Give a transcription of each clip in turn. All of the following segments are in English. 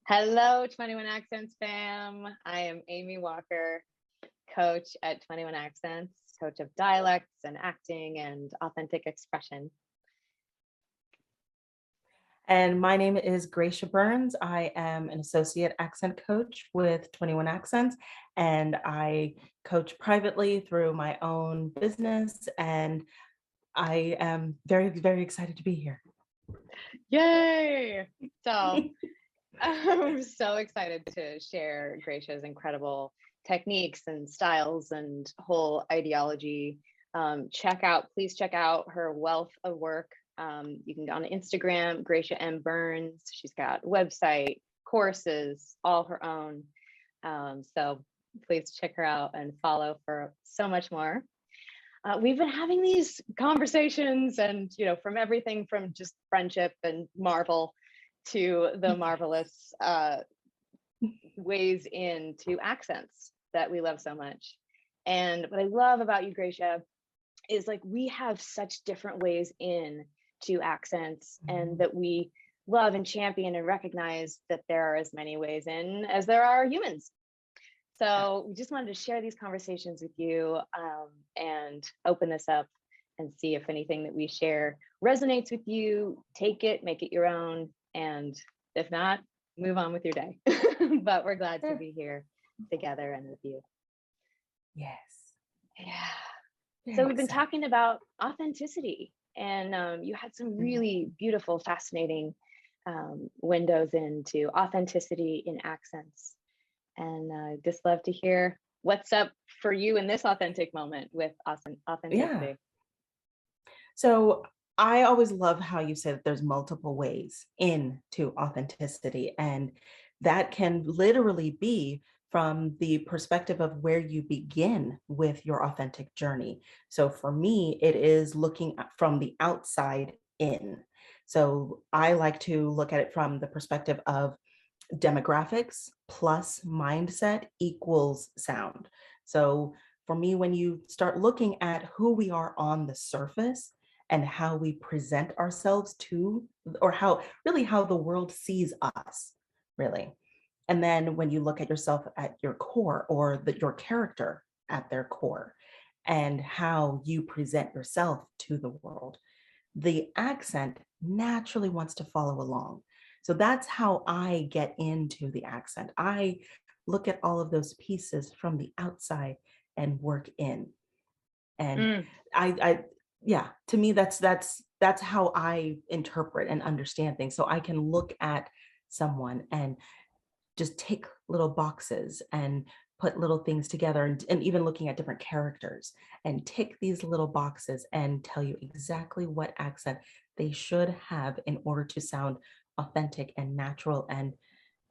Hello, 21 Accents fam. I am Amy Walker, coach at 21 Accents, coach of dialects and acting and authentic expression. And my name is Gracia Burns. I am an associate accent coach with 21 Accents, and I coach privately through my own business. And I am very, very excited to be here. Yay! So I'm so excited to share Gracia's incredible techniques and styles and whole ideology. Please check out her wealth of work. You can go on Instagram, Gracia M. Burns. She's got website, courses, all her own. So please check her out and follow for so much more. We've been having these conversations and, from everything from just friendship and Marvel to the marvelous ways into accents that we love so much. And what I love about you, Gracia, is like we have such different ways in to accents, and that we love and champion and recognize that there are as many ways in as there are humans. So we just wanted to share these conversations with you and open this up and see if anything that we share resonates with you. Take it, make it your own, and if not, move on with your day. But we're glad to be here together and with you. Yes. Yeah. So we've been talking about authenticity, and you had some really beautiful, fascinating windows into authenticity in accents. And I'd just love to hear what's up for you in this authentic moment with authenticity. Yeah. So I always love how you said that there's multiple ways into authenticity, and that can literally be from the perspective of where you begin with your authentic journey. So for me, it is looking from the outside in. So I like to look at it from the perspective of demographics plus mindset equals sound. So for me, when you start looking at who we are on the surface and how we present ourselves to, or how the world sees us, really. And then when you look at yourself at your core, or your character at their core, and how you present yourself to the world, the accent naturally wants to follow along. So that's how I get into the accent. I look at all of those pieces from the outside and work in. And to me, that's how I interpret and understand things. So I can look at someone and just take little boxes and put little things together, and even looking at different characters and tick these little boxes and tell you exactly what accent they should have in order to sound authentic and natural and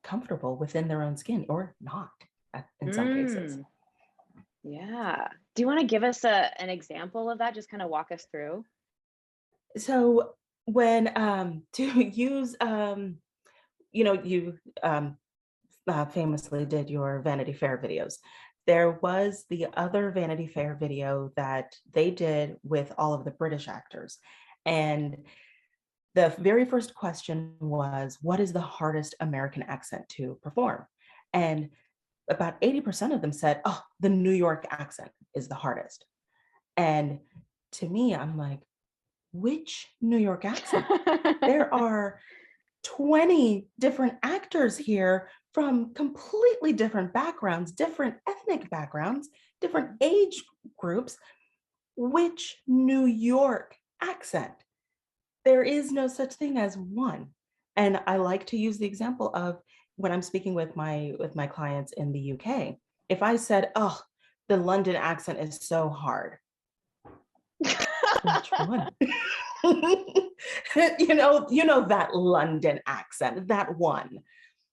comfortable within their own skin, or not in some cases. Yeah. Do you want to give us an example of that? Just kind of walk us through. So when to use you famously did your Vanity Fair videos. There was the other Vanity Fair video that they did with all of the British actors. And the very first question was, what is the hardest American accent to perform? And about 80% of them said, oh, the New York accent is the hardest. And to me, I'm like, which New York accent? There are 20 different actors here from completely different backgrounds, different ethnic backgrounds, different age groups. Which New York accent? There is no such thing as one. And I like to use the example of when I'm speaking with my clients in the UK. If I said, oh, the London accent is so hard. Which one? you know that London accent, that one.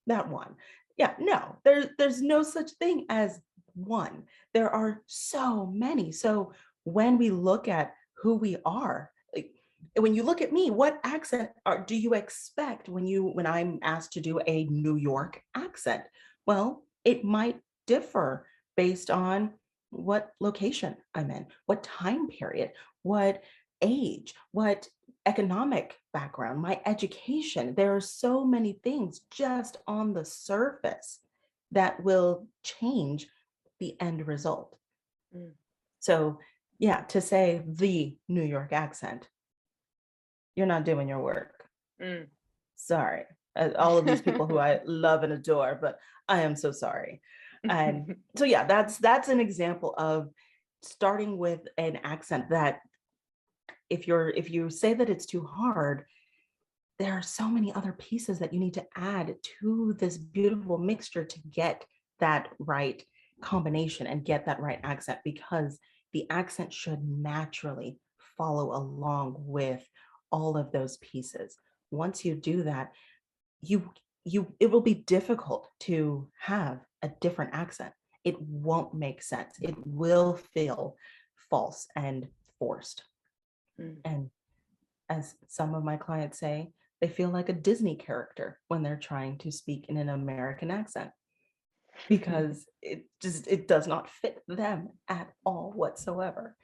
Yeah, no, there's no such thing as one. There are so many. So when we look at who we are, like, when you look at me, what accent do you expect when I'm asked to do a New York accent? Well, it might differ based on what location I'm in, what time period, what age, what economic background, my education. There are so many things just on the surface that will change the end result. Mm. So, yeah, to say the New York accent, you're not doing your work. Mm. Sorry. All of these people who I love and adore, but I am so sorry. And so yeah, that's an example of starting with an accent that if you say that it's too hard, there are so many other pieces that you need to add to this beautiful mixture to get that right combination and get that right accent, because the accent should naturally follow along with all of those pieces. Once you do that, you it will be difficult to have a different accent. It won't make sense. It will feel false and forced. Mm. And as some of my clients say, they feel like a Disney character when they're trying to speak in an American accent, because it does not fit them at all whatsoever.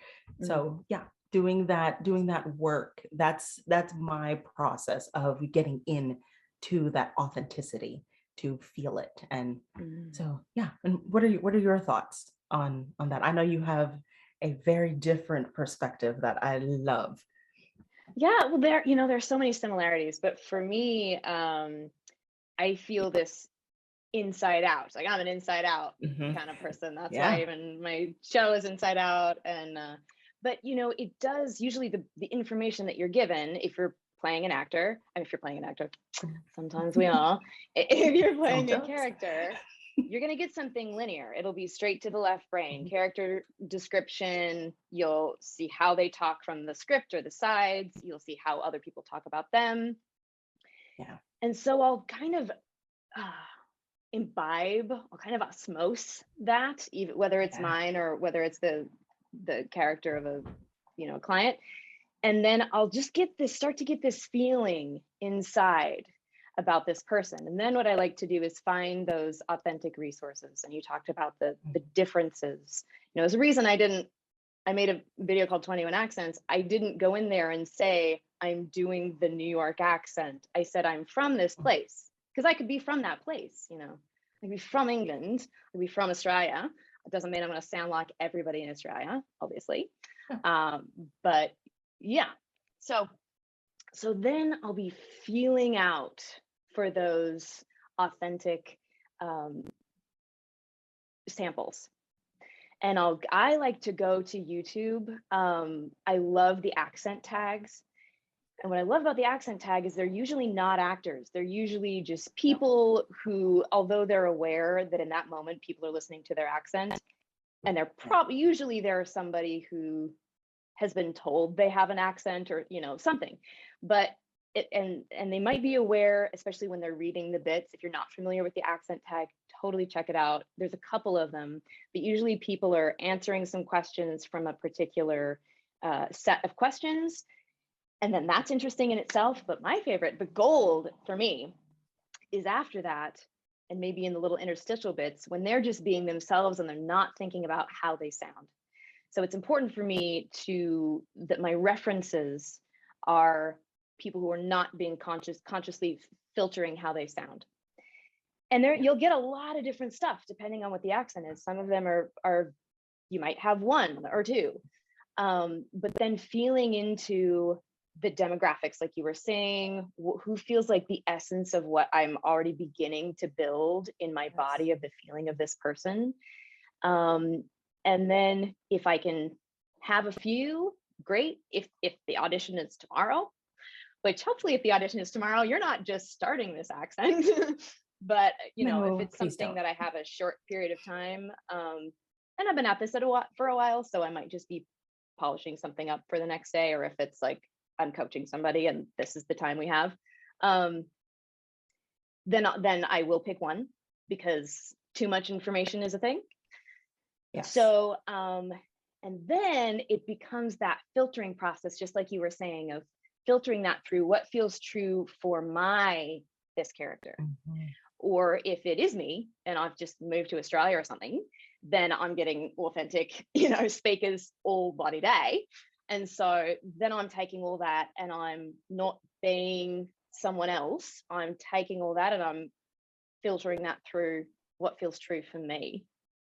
Mm. So yeah, doing that work, that's my process of getting in to that authenticity, to feel it. And Mm. so yeah, and what are your thoughts on that? I know you have a very different perspective that I love. Yeah, well, there's so many similarities, but for me, I feel this inside out. Like I'm an inside out Mhm. kind of person. That's why Yeah. even my show is inside out. And but it does usually the information that you're given if you're playing an actor. I mean, if you're playing an actor, sometimes we are. If you're playing a Sometimes. character, you're going to get something linear. It'll be straight to the left brain. Mhm. Character description, you'll see how they talk from the script or the sides. You'll see how other people talk about them. Yeah. And so I'll kind of imbibe, I'll kind of osmose that, even whether it's Yeah. mine or whether it's the character of a client. And then I'll just start to get this feeling inside about this person. And then what I like to do is find those authentic resources. And you talked about the differences. There's a reason I made a video called 21 Accents. I didn't go in there and say, I'm doing the New York accent. I said, I'm from this place, because I could be from that place. I could be from England, I could be from Australia. It doesn't mean I'm going to sound like everybody in Australia, obviously. But yeah, so then I'll be feeling out for those authentic samples. And I like to go to YouTube. I love the accent tags. And what I love about the accent tag is they're usually not actors. They're usually just people who, although they're aware that in that moment people are listening to their accent, and they're probably usually there's somebody who has been told they have an accent or something, but and they might be aware, especially when they're reading the bits. If you're not familiar with the accent tag, totally check it out. There's a couple of them, but usually people are answering some questions from a particular set of questions, and then that's interesting in itself. But my favorite, the gold for me, is after that, and maybe in the little interstitial bits when they're just being themselves and they're not thinking about how they sound. So it's important for me that my references are people who are not being consciously filtering how they sound. And there you'll get a lot of different stuff depending on what the accent is. Some of them are you might have one or two, but then feeling into the demographics, like you were saying, who feels like the essence of what I'm already beginning to build in my body of the feeling of this person. And then if I can have a few, great. If the audition is tomorrow, which hopefully if the audition is tomorrow, you're not just starting this accent, but if No, it's please something don't. that I have a short period of time, and I've been at this for a while, so I might just be polishing something up for the next day, or if it's like I'm coaching somebody and this is the time we have, then I will pick one, because too much information is a thing. Yes. So, and then it becomes that filtering process, just like you were saying, of filtering that through what feels true for this character. Mm-hmm. Or if it is me and I've just moved to Australia or something, then I'm getting authentic, Speakers all bloody day. And so then I'm taking all that and I'm not being someone else. I'm taking all that and I'm filtering that through what feels true for me,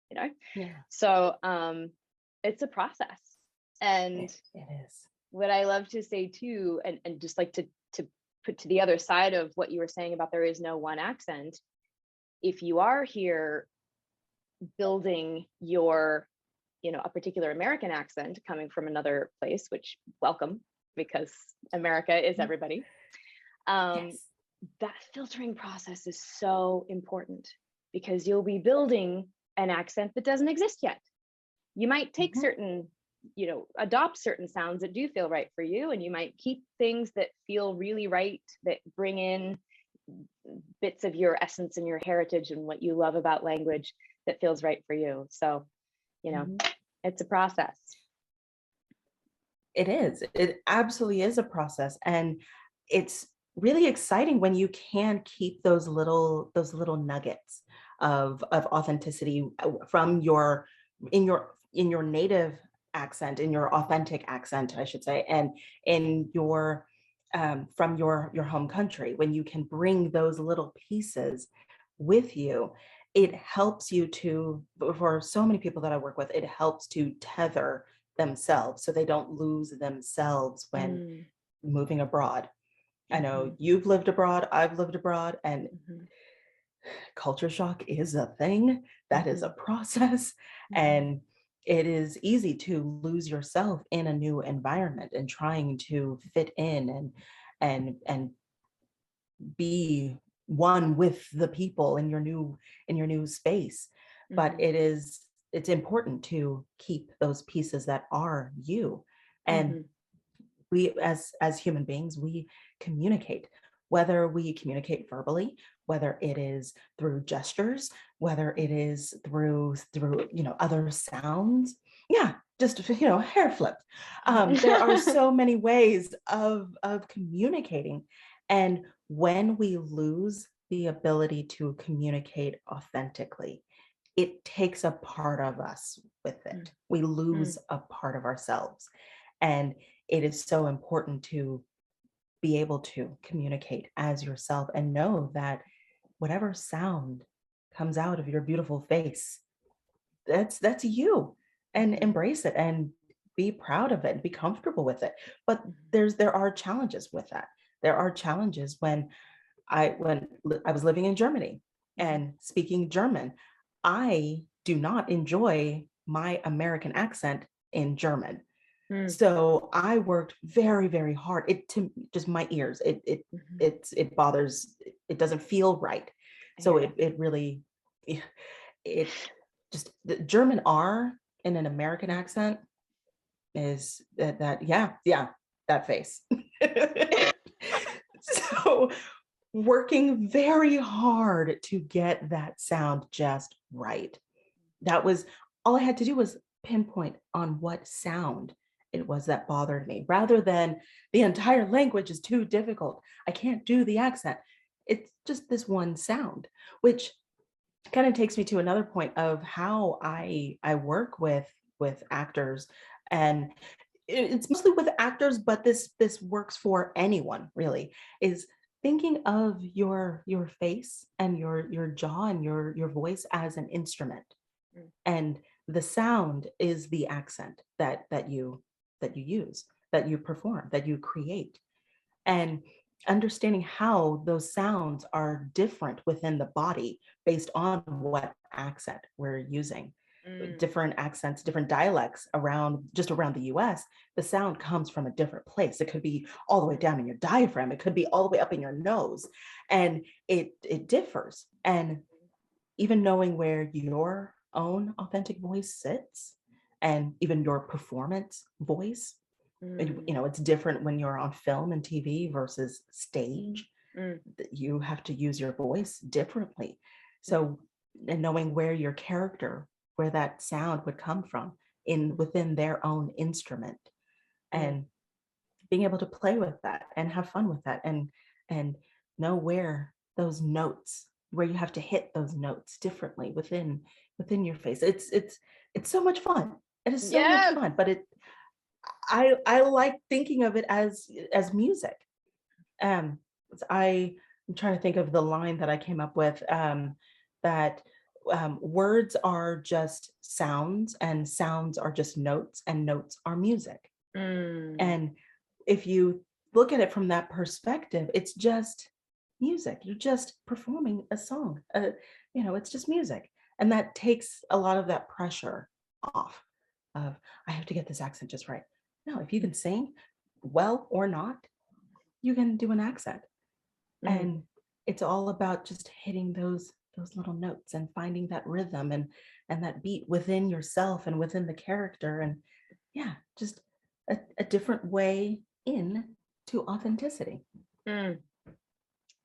you know? Yeah. So it's a process. And it is. What I love to say too, and just like to put to the other side of what you were saying about there is no one accent, if you are here building your, you know, a particular American accent coming from another place, which welcome, because America is everybody. Yes. That filtering process is so important because you'll be building an accent that doesn't exist yet. You might take certain, you know, adopt certain sounds that do feel right for you, and you might keep things that feel really right, that bring in bits of your essence and your heritage and what you love about language that feels right for you. So, you know, it's a process. It is. It absolutely is a process. And it's really exciting when you can keep those little nuggets of authenticity from your in your native accent, in your authentic accent, I should say, and in your from your home country. When you can bring those little pieces with you, it helps you to, for so many people that I work with, it helps to tether themselves so they don't lose themselves when moving abroad. I know you've lived abroad, I've lived abroad, and culture shock is a thing. That is a process. And it is easy to lose yourself in a new environment and trying to fit in and be one with the people in your new space. But it's important to keep those pieces that are you. And we as human beings, we communicate, whether we communicate verbally, whether it is through gestures, whether it is through other sounds. Yeah, just hair flip. There are so many ways of communicating. And when we lose the ability to communicate authentically, it takes a part of us with it. We lose a part of ourselves. And it is so important to be able to communicate as yourself and know that whatever sound comes out of your beautiful face, that's you, and embrace it and be proud of it and be comfortable with it. But there are challenges with that. There are challenges when I was living in Germany and speaking German. I do not enjoy my American accent in German. So I worked very, very hard. To just my ears, it bothers. It doesn't feel right. So it really, it just, the German R in an American accent is that yeah, that face. So working very hard to get that sound just right. That was all I had to do, was pinpoint on what sound it was that bothered me, rather than the entire language is too difficult, I can't do the accent. It's just this one sound, which kind of takes me to another point of how I work with actors. And it's mostly with actors, but this works for anyone really, is thinking of your face and your jaw and your voice as an instrument. And the sound is the accent that you use, that you perform, that you create. And understanding how those sounds are different within the body based on what accent we're using. Different accents, different dialects around the US, the sound comes from a different place. It could be all the way down in your diaphragm, it could be all the way up in your nose, and it differs. And even knowing where your own authentic voice sits, and even your performance voice, it's different when you're on film and TV versus stage. You have to use your voice differently. So, and knowing where your character, where that sound would come from within their own instrument, and being able to play with that and have fun with that, and know where those notes, where you have to hit those notes differently within your face. It's so much fun. It is so much fun, but I like thinking of it as music. Um, I'm trying to think of the line that I came up with, that words are just sounds, and sounds are just notes, and notes are music. Mm, And if you look at it from that perspective, it's just music. You're just performing a song. It's just music. And that takes a lot of that pressure off of, I have to get this accent just right. No, if you can sing well or not, you can do an accent. mm. And it's all about just hitting those little notes and finding that rhythm and that beat within yourself and within the character. And yeah, just a different way in to authenticity. Mm.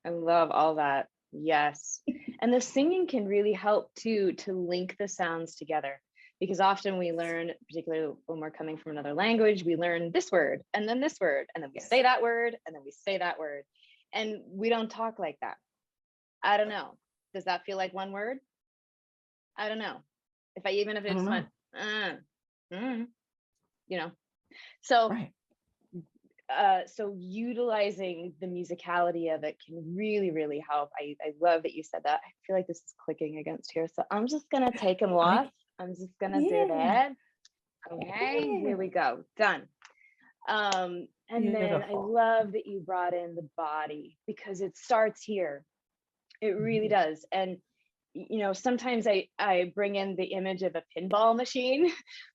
I love all that. Yes. And the singing can really help too to link the sounds together, because often we learn, particularly when we're coming from another language, we learn this word and then this word, and then we Yes. say that word and then we say that word. And we don't talk like that. I don't know. Does that feel like one word? I don't know. Even if I it don't just know. went, mm, you know. So Right. so utilizing the musicality of it can really, really help. I love that you said that. I feel like this is clicking against here. So I'm just gonna take them off. I'm just gonna do Yeah. that. Okay, here we go. Done. And then I Beautiful. love that you brought in the body, because it starts here. It really Mhm. does. And sometimes I bring in the image of a pinball machine.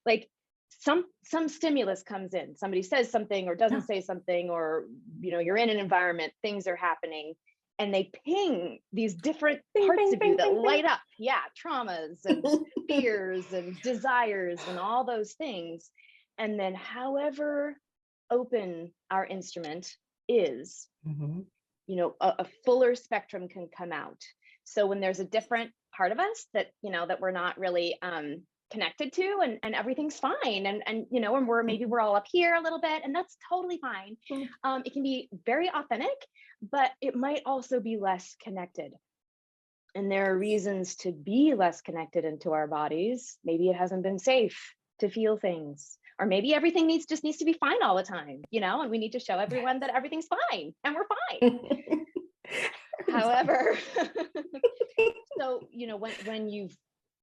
Like some stimulus comes in, somebody says something or doesn't Yeah. say something, or you're in an environment, things are happening, and they ping these different Bing, parts bing, of you bing, that bing, bing. light up. Yeah, traumas and fears and desires and all those things. And then however open our instrument is, Mhm. a fuller spectrum can come out. So when there's a different part of us that we're not really connected to, and everything's fine, and and we're all up here a little bit, and that's totally fine. Mhm. It can be very authentic, but it might also be less connected. And there are reasons to be less connected into our bodies. Maybe it hasn't been safe to feel things, or maybe everything just needs to be fine all the time, and we need to show everyone that everything's fine and we're fine. However, so when you've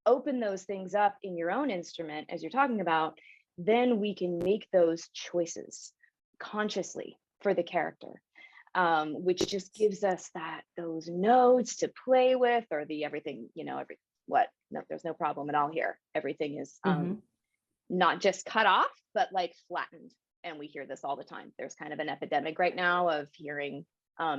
opened those things up in your own instrument, as you're talking about, then we can make those choices consciously for the character, which just gives us those notes to play with, or the everything, no, there's no problem at all here. Everything is Mhm. not just cut off, but like flattened. And we hear this all the time. There's kind of an epidemic right now of hearing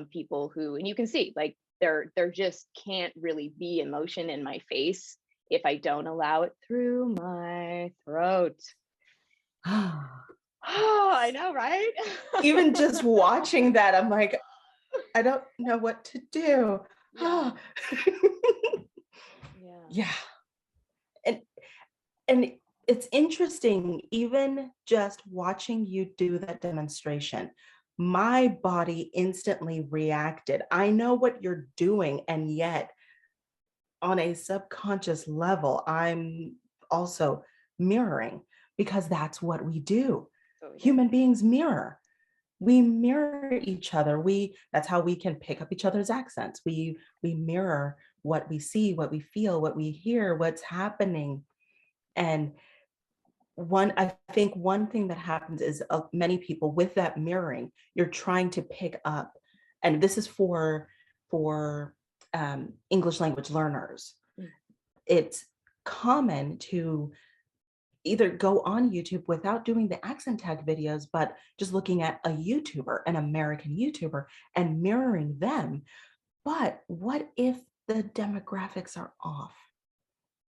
people who, and you can see, like, there just can't really be emotion in my face if I don't allow it through my throat. Oh, I know, right? Even just watching that, I'm like, I don't know what to do. Yeah. Yeah. Yeah. And and it's interesting, even just watching you do that demonstration, my body instantly reacted. I know what you're doing, and yet on a subconscious level, I'm also mirroring, because that's what we do. So we do. Human beings mirror. We mirror each other. That's how we can pick up each other's accents. We mirror what we see, what we feel, what we hear, what's happening. And I think one thing that happens is, many people with that mirroring, you're trying to pick up, and this is for English language learners. Mm. It's common to either go on YouTube without doing the accent tag videos, but just looking at a YouTuber, an American YouTuber, and mirroring them. But what if the demographics are off,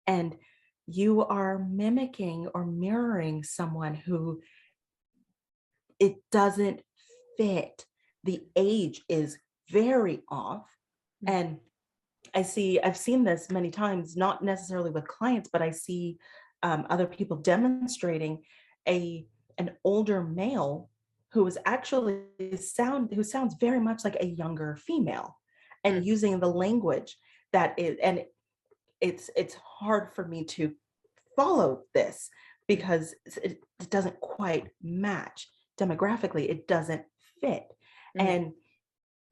and you are mimicking or mirroring someone who it doesn't fit? The age is very off. Mm. And I've seen this many times, not necessarily with clients, but I see other people demonstrating an older male who is actually who sounds very much like a younger female, and Mm. using the language and it's hard for me to follow this, because it doesn't quite match demographically. It doesn't fit. Mm, And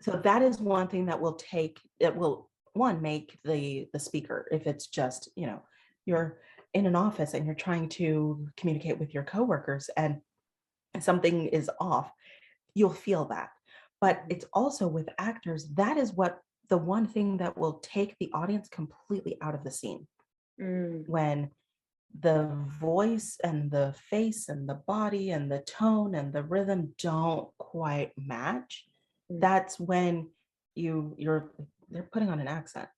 so that is one thing that will one make the speaker, if it's just, you're in an office and you're trying to communicate with your coworkers and something is off, you'll feel that. But mhm, it's also with actors, that is what the one thing that will take the audience completely out of the scene. mm, When the voice and the face and the body and the tone and the rhythm don't quite match, mm, that's when they're putting on an accent.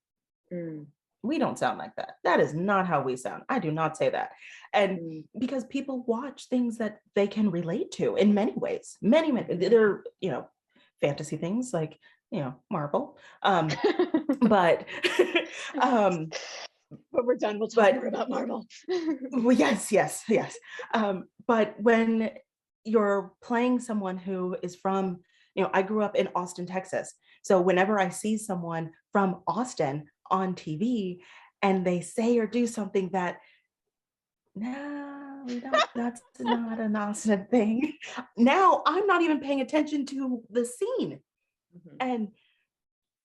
mm, We don't sound like that. That is not how we sound. I do not say that. And mm, because people watch things that they can relate to in many ways. Many, mhm. they're, fantasy things like, Marvel. But um, When we're done, we'll talk more but about Marvel. well, yes, yes, yes. But when you're playing someone who is from, I grew up in Austin, Texas. So whenever I see someone from Austin on TV and they say or do something that, no, we don't, that's not an Austin thing. Now I'm not even paying attention to the scene. Mhm. And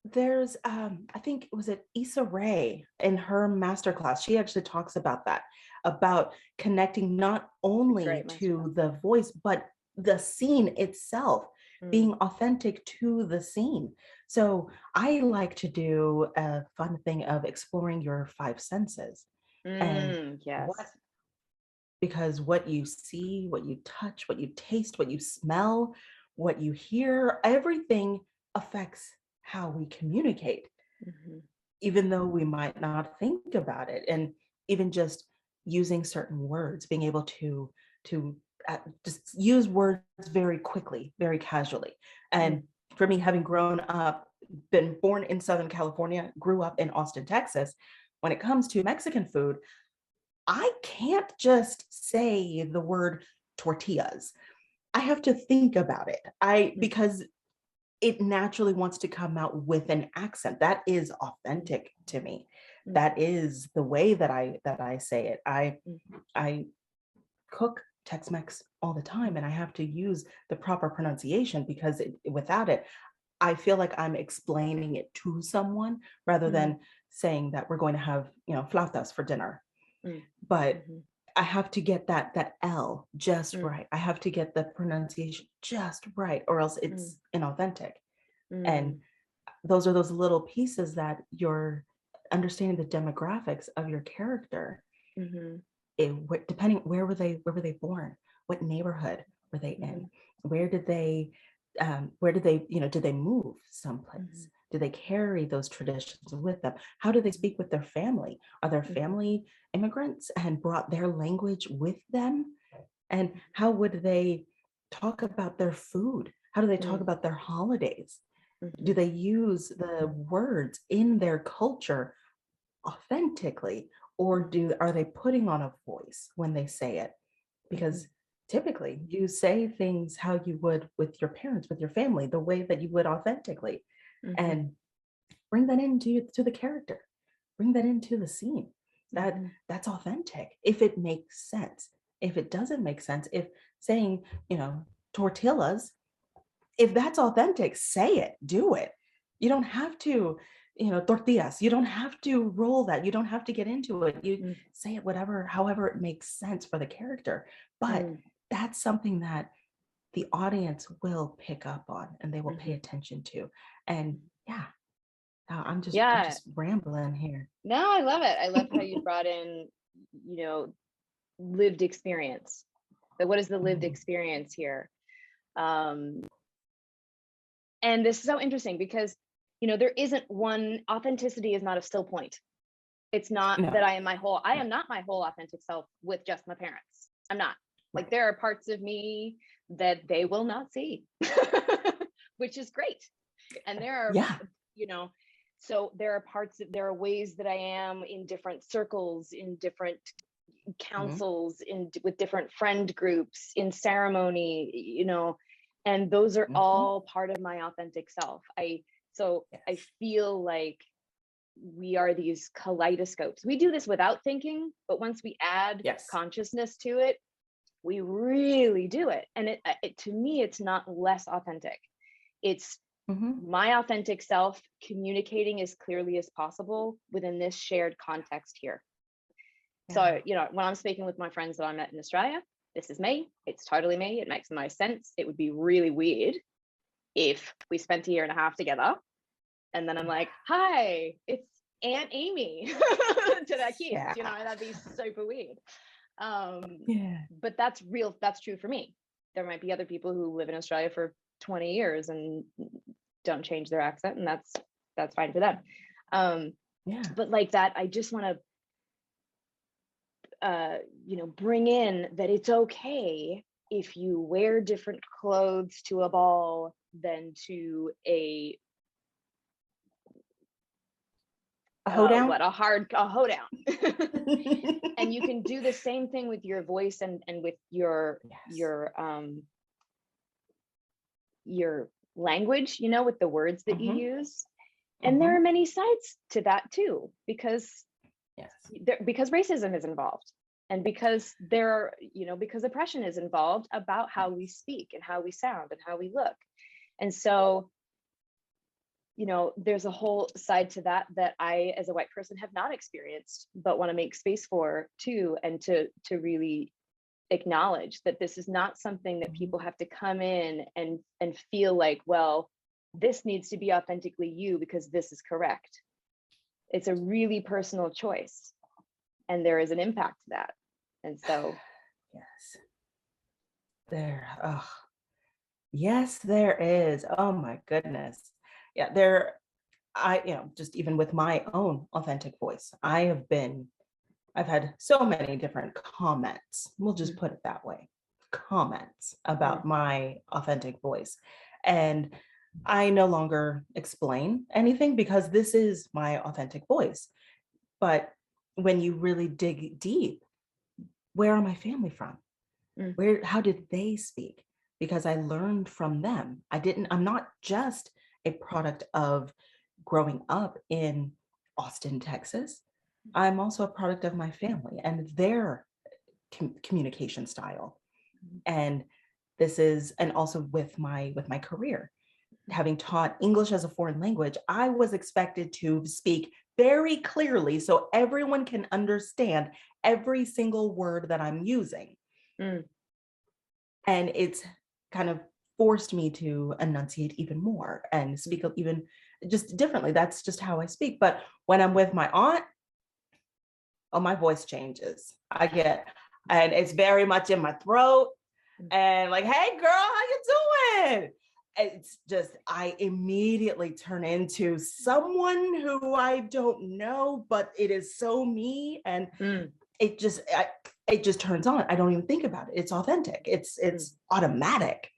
there's I think, was it Issa Rae in her masterclass, she actually talks about that, about connecting not A only great masterclass. to the voice but the scene itself, Mm, being authentic to the scene. So I like to do a fun thing of exploring your five senses. And what yes. because what you see, what you touch, what you taste, what you smell, what you hear, everything affects how we communicate, Mhm, even though we might not think about it. And even just using certain words, being able to just use words very quickly, very casually. mm, And for me, having grown up, been born in Southern California, grew up in Austin, Texas, when it comes to Mexican food, I can't just say the word tortillas. I have to think about it. mm, Because it naturally wants to come out with an accent. That is mm, authentic to me. mm, That is the way that I say it. mm, I cook Tex-Mex all the time and I have to use the proper pronunciation because without it, I feel like I'm explaining it to someone rather mm, than saying that we're going to have, flautas for dinner. mm, But mhm, I have to get that L just mm, right. I have to get the pronunciation just right, or else mm, it's inauthentic. And mm, those are those little pieces that you're understanding the demographics of your character. mhm, Depending, where were they born, what neighborhood were they in, mhm, where did they where did they, did they move mhm, someplace, do they carry those traditions with them, how do they mhm, speak with their family, are their mhm, family immigrants and brought their language with them, and mhm, how would they talk about their food, how do they talk mm, about their holidays, do mhm, they use the words in their culture authentically, or mhm, are they putting on a voice when they say it? mhm, Because typically you say things how you would with your parents, with your family, the way that you would authentically, mhm, and bring that into to the character, bring that into the scene. mhm, That's authentic if it makes sense. If it doesn't make sense, if saying, tortillas, if that's authentic, say it, do it. You don't have to, tortillas. You don't have to roll that. You don't have to get into it. You mm, say it whatever, however it makes sense for the character. But mm, that's something that the audience will pick up on and they will pay mhm. attention to. And yeah, I'm Yeah, just rambling here. no, I love it. I love how you brought in, you know, lived experience. So what is the lived Mhm. experience here? Um, and this is so interesting because, there isn't one authenticity is not a still point. It's not that No, I am not my whole authentic self with just my parents. I'm not. Like right. there are parts of me that they will not see, which is great. And there are, Yeah. you know, so there are ways that I am in different circles, in different Mhm. councils, with different friend groups, in ceremony, and those are Mhm. all part of my authentic self. I Yes. feel like we are these kaleidoscopes. We do this without thinking, but once we add Yes. consciousness to it, we really do it. And it to me, it's not less authentic. It's my authentic self communicating as clearly as possible within this shared context here. Yeah. So, you know, when I'm speaking with my friends that I met in Australia, this is me. It's totally me. It makes the most sense. It would be really weird if we spent a year and a half together and then I'm like, hi, it's Aunt Amy to their kids. Yeah. You know, that'd be super weird. But that's real. That's true for me. There might be other people who live in Australia for 20 years and don't change their accent, and that's fine for them. But like that, I just want to you know, bring in that it's okay if you wear different clothes to a ball than to a hoedown. A hoedown. And you can do the same thing with your voice and with your language, you know, with the words that you use. And there are many sides to that too, because because racism is involved, and because because oppression is involved about how we speak and how we sound and how we look. And so, you know, there's a whole side to that I, as a white person, have not experienced, but want to make space for too, and to really acknowledge that this is not something that people have to come in and feel like, well, this needs to be authentically you because this is correct. It's a really personal choice, and there is an impact to that. And so yes, there is. Oh my goodness. Yeah, just even with my own authentic voice, I've had so many different comments. We'll just put it that way. Comments about my authentic voice. And I no longer explain anything because this is my authentic voice. But when you really dig deep, where are my family from? How did they speak? Because I learned from them. I'm not just a product of growing up in Austin, Texas. I'm also a product of my family and their communication style. And also with my career, having taught English as a foreign language, I was expected to speak very clearly so everyone can understand every single word that I'm using. And it's kind of forced me to enunciate even more and speak even just differently. That's just how I speak. But when I'm with my aunt, my voice changes. And it's very much in my throat and like, hey girl, how you doing? It's just, I immediately turn into someone who I don't know, but it is so me. And it just turns on. I don't even think about it. It's authentic. It's automatic.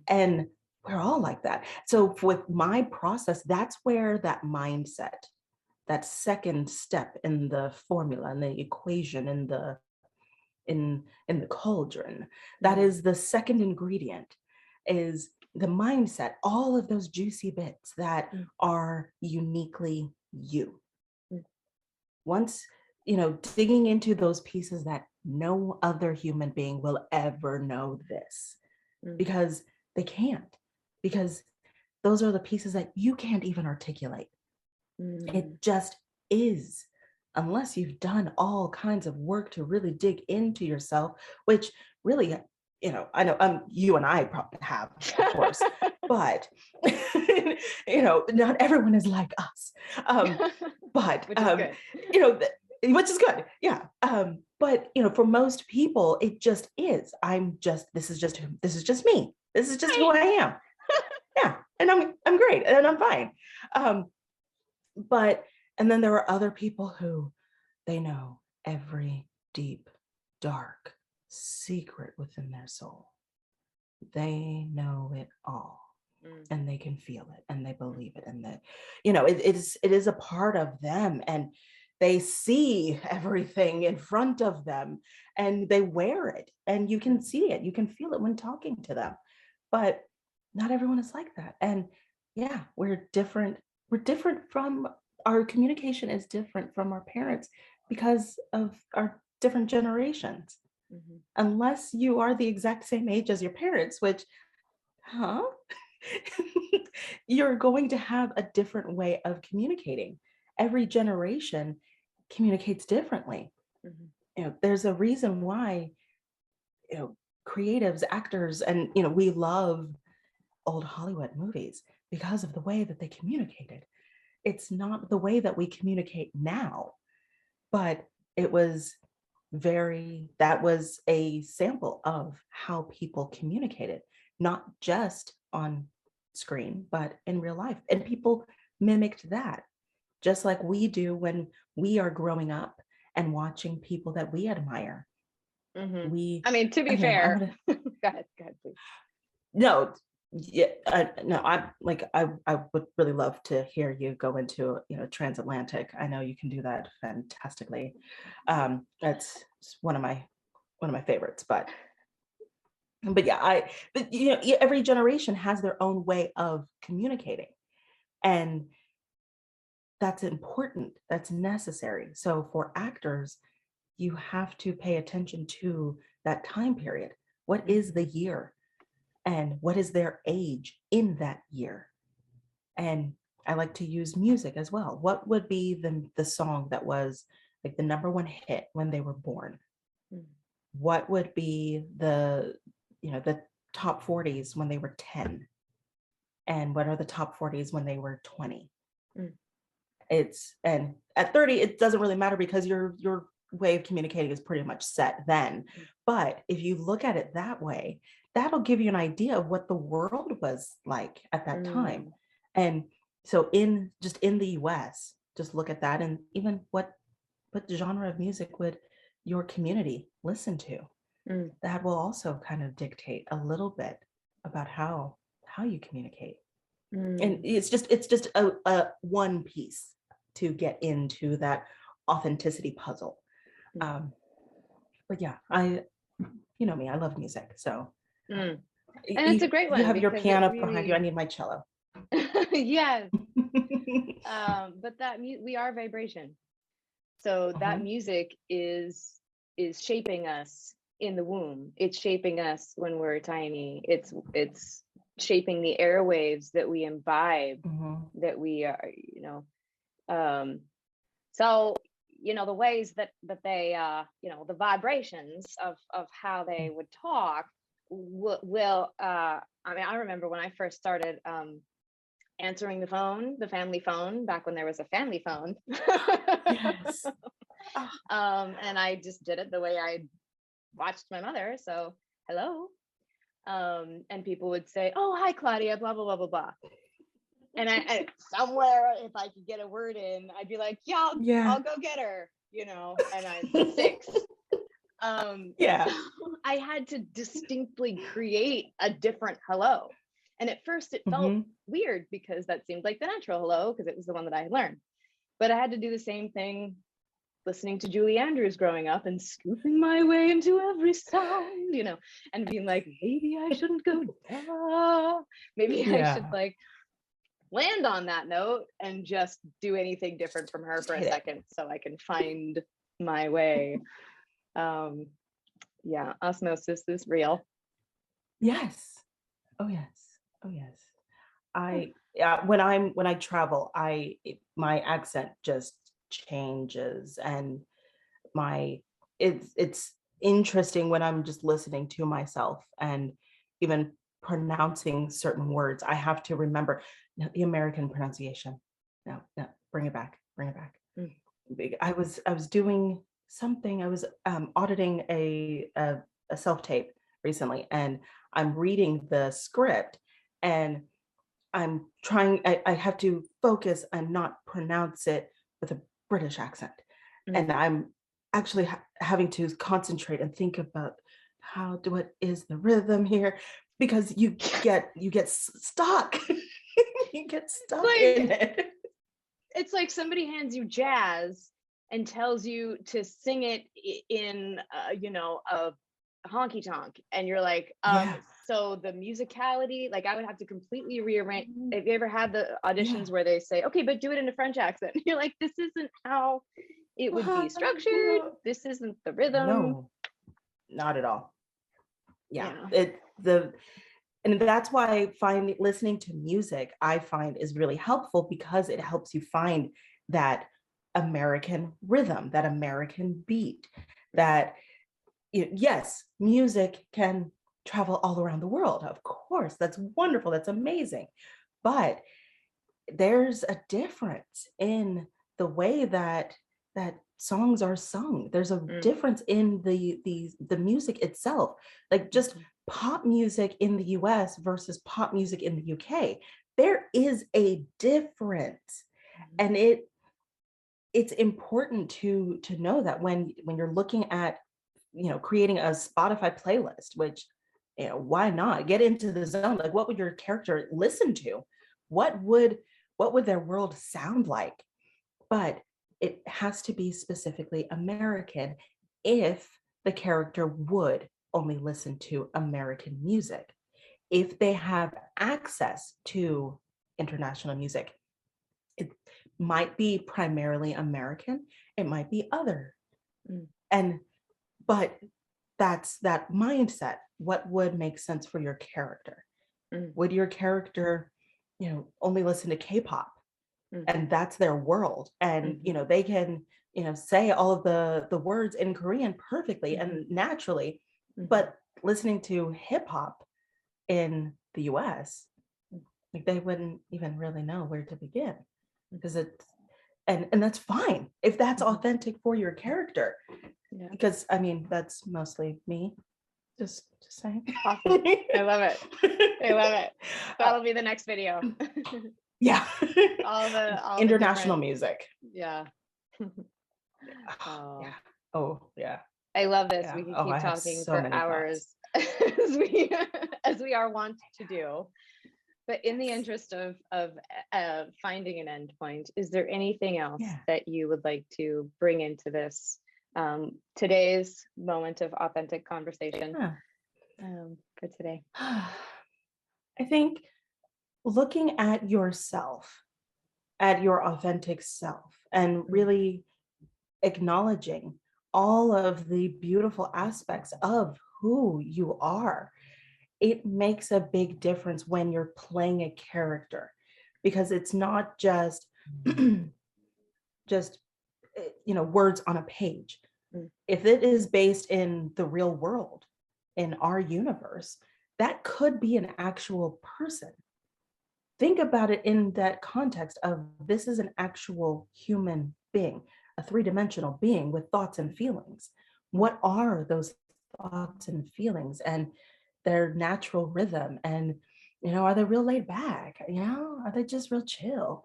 And we're all like that. So with my process, that's where that mindset, that second step in the formula and the equation in the cauldron, that is the second ingredient, is the mindset, all of those juicy bits that are uniquely you. Once, digging into those pieces that no other human being will ever know this, because they can't, because those are the pieces that you can't even articulate. It just is, unless you've done all kinds of work to really dig into yourself, which really, I know you and I probably have, of course, but not everyone is like us. But which is good. Yeah. But for most people, it just is. This is just me. This is just who I am. Yeah. And I'm great and I'm fine. And then there are other people who they know every deep, dark secret within their soul. They know it all, and they can feel it, and they believe it, and that it is a part of them, and they see everything in front of them, and they wear it, and you can see it, you can feel it when talking to them. But not everyone is like that, and we're different. We're different from our communication is different from our parents because of our different generations. Mhm. Unless you are the exact same age as your parents, which, huh? You're going to have a different way of communicating. Every generation communicates differently. Mhm. There's a reason why, you know, creatives, actors, and we love old Hollywood movies because of the way that they communicated. It's not the way that we communicate now, but it was that was a sample of how people communicated, not just on screen, but in real life. And people mimicked that, just like we do when we are growing up and watching people that we admire. Mhm. We, I mean, to be I'm fair, gonna, go ahead, please. no, yeah, no, I would really love to hear you go into, transatlantic. I know you can do that fantastically. That's one of my favorites, but yeah, every generation has their own way of communicating, and that's important, that's necessary. So for actors, you have to pay attention to that time period. What is the year, and what is their age in that year? And I like to use music as well. What would be the song that was like the number one hit when they were born? Mhm. What would be the top 40s when they were 10? And what are the top 40s when they were 20? Mm. And at 30, it doesn't really matter because your way of communicating is pretty much set then. But if you look at it that way, that'll give you an idea of what the world was like at that time. And so in the US, just look at that, and even what genre of music would your community listen to? Mm. That will also kind of dictate a little bit about how you communicate. And Mm. it's just a one piece to get into that authenticity puzzle. Mm. But yeah, me, I love music. So Mm. And it's a great you one have your because it piano behind you. I really, need my cello. yes. But we are vibration. So that Mhm. music is shaping us in the womb. It's shaping us when we're tiny. It's shaping the airwaves that we imbibe, Mhm. that we are, so the ways that they the vibrations of how they would talk will I mean, I remember when I first started answering the family phone, back when there was a family phone. Yes. Ah, And I just did it the way I watched my mother. So, hello. And people would say, "Oh, hi, Claudia," blah, blah, blah, blah, blah. And I somewhere, if I could get a word in, I'd be like, "Yeah, yeah. I'll go get her," and I'm 6. Yeah. So I had to distinctly create a different hello. And at first it felt Mhm. weird because that seemed like the natural hello because it was the one that I had learned. But I had to do the same thing listening to Julie Andrews growing up and scooping my way into every sound, and being like, maybe I shouldn't go, duh. Maybe I should Yeah. like land on that note and just do anything different from her Just for a hit it. second so I can find my way. Um, yeah, osmosis is real. Yes. Oh yes. Oh yes. Yeah, when I travel, my accent just changes, and my it's interesting when I'm just listening to myself and even pronouncing certain words. I have to remember, no, the American pronunciation. No, no, bring it back, bring it back. Mm. I was doing something. I was auditing a self tape recently, and I'm reading the script, and I have to focus and not pronounce it with a British accent. And Mm. I'm actually having to concentrate and think about what is the rhythm here, because you get stuck. You get It's stuck like in it. somebody hands you jazz and tells you to sing it in a honky tonk, and you're like, Yeah. so the musicality, like I would have to completely rearrange. Have you ever had the Yeah. auditions where they say, okay, but do it in a French accent? You're like, this isn't how it would be structured. This isn't the rhythm. No, not at all. Yeah. Yeah. And that's why listening to music, I find, is really helpful, because it helps you find that American rhythm, that American beat, that yes, music can travel all around the world. Of course, that's wonderful. That's amazing. But there's a difference in the way that songs are sung. There's a difference in the music itself. Like just pop music in the US versus pop music in the UK. There is a difference. And it's important to know that when you're looking at creating a Spotify playlist, which why not get into the zone? Like, what would your character listen to? What would their world sound like? But it has to be specifically American if the character would only listen to American music. If they have access to international music, it might be primarily American, it might be other. But that's that mindset. What would make sense for your character? Would your character, only listen to K-pop, and that's their world, and they can, say all of the words in Korean perfectly and naturally, but listening to hip hop in the US, like they wouldn't even really know where to begin, because it's and that's fine if that's authentic for your character. Yeah. Because I mean, that's mostly me. Just saying. Awesome. I love it. I love it. That'll be the next video. Yeah. all international music. Yeah. Oh. Yeah. Oh yeah. I love this. Yeah. We can keep talking so for hours as we are wont to do. But in the interest of finding an end point, is there anything else that you would like to bring into this today's moment of authentic conversation for today? I think looking at yourself, at your authentic self, and really acknowledging all of the beautiful aspects of who you are. It makes a big difference when you're playing a character, because it's not just words on a page. If it is based in the real world, in our universe, that could be an actual person. Think about it in that context of, this is an actual human being, a three-dimensional being with thoughts and feelings. What are those thoughts and feelings, and their natural rhythm? And are they real laid back? Are they just real chill?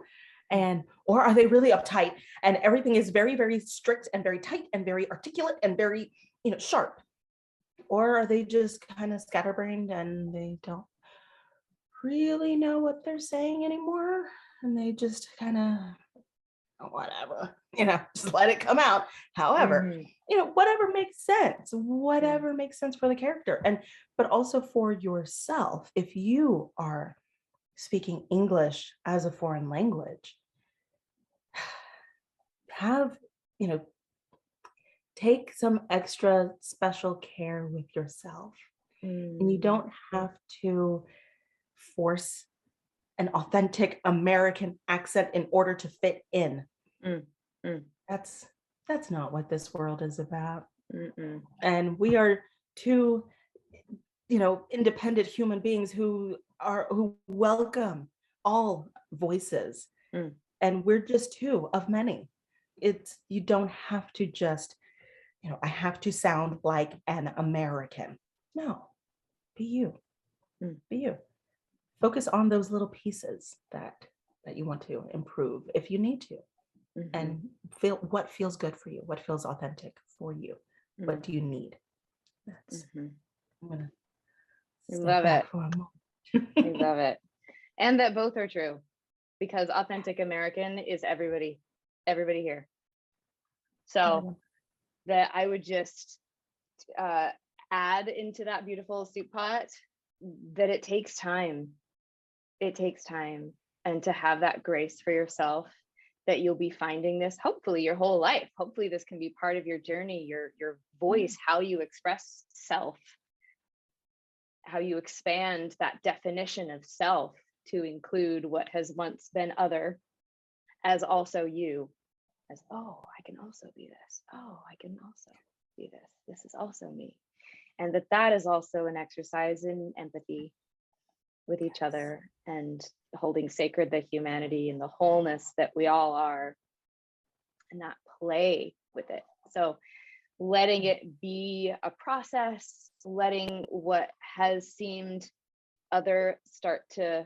Or are they really uptight and everything is very, very strict and very tight and very articulate and very sharp? Or are they just kind of scatterbrained and they don't really know what they're saying anymore, and they just kind of whatever, just let it come out. However, whatever makes sense, makes sense for the character, but also for yourself. If you are speaking English as a foreign language, have take some extra special care with yourself. And you don't have to force an authentic American accent in order to fit in. That's not what this world is about. And we are two independent human beings who welcome all voices. And we're just two of many. You don't have to just I have to sound like an American. No, be you. Be you. Focus on those little pieces that you want to improve if you need to, and feel what feels good for you, what feels authentic for you. What do you need? That's I'm gonna love it. I love it. And that both are true, because authentic American is everybody here. So that I would just add into that beautiful soup pot that it takes time. It takes time. And to have that grace for yourself, that you'll be finding this hopefully your whole life. Hopefully this can be part of your journey, your voice, how you express self, how you expand that definition of self to include what has once been other as also you, as, oh, I can also be this. Oh, I can also be this. This is also me. And that is also an exercise in empathy with each other and holding sacred the humanity and the wholeness that we all are, and not play with it. So letting it be a process, letting what has seemed other start to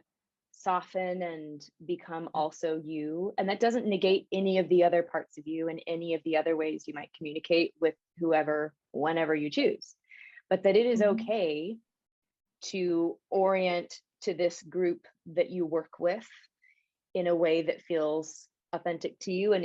soften and become also you. And that doesn't negate any of the other parts of you and any of the other ways you might communicate with whoever, whenever you choose. But that it is okay to orient to this group that you work with in a way that feels authentic to you and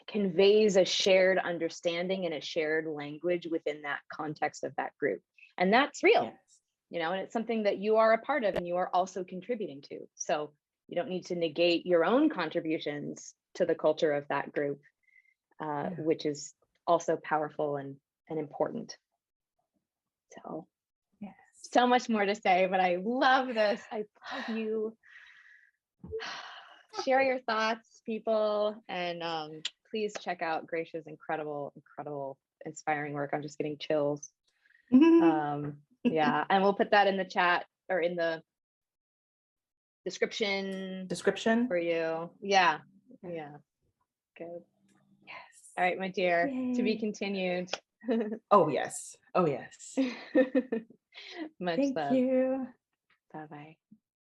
conveys a shared understanding and a shared language within that context of that group. And that's real. Yes. And it's something that you are a part of and you are also contributing to. So you don't need to negate your own contributions to the culture of that group, which is also powerful and important. So, yes, so much more to say, but I love this. I love you. Share your thoughts, people, and please check out Gracia's incredible, inspiring work. I'm just getting chills. Yeah, and we'll put that in the chat or in the description for you. Yeah. Good. Yes. All right, my dear. Yay. To be continued. Oh yes. Much Thank love. you. Bye-bye.